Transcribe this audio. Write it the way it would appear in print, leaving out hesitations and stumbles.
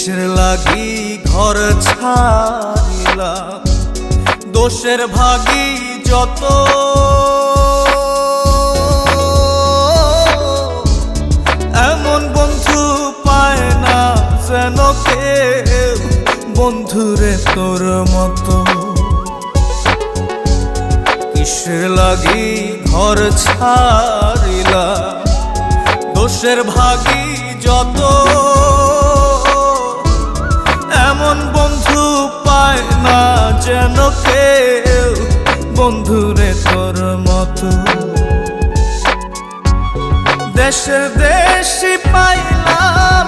কিসের লাগি ঘর ছাড়িলাম, দোষের ভাগী যত, এমন বন্ধু পায় না যেন কেউ, বন্ধুরে তোর মতো। কিসের লাগি ঘর ছাড়িলাম, দোষের ভাগী যত, এমন বন্ধু পায় না যেন কেউ, বন্ধুরে তোর মতো। দেশে দেশে পাইলাম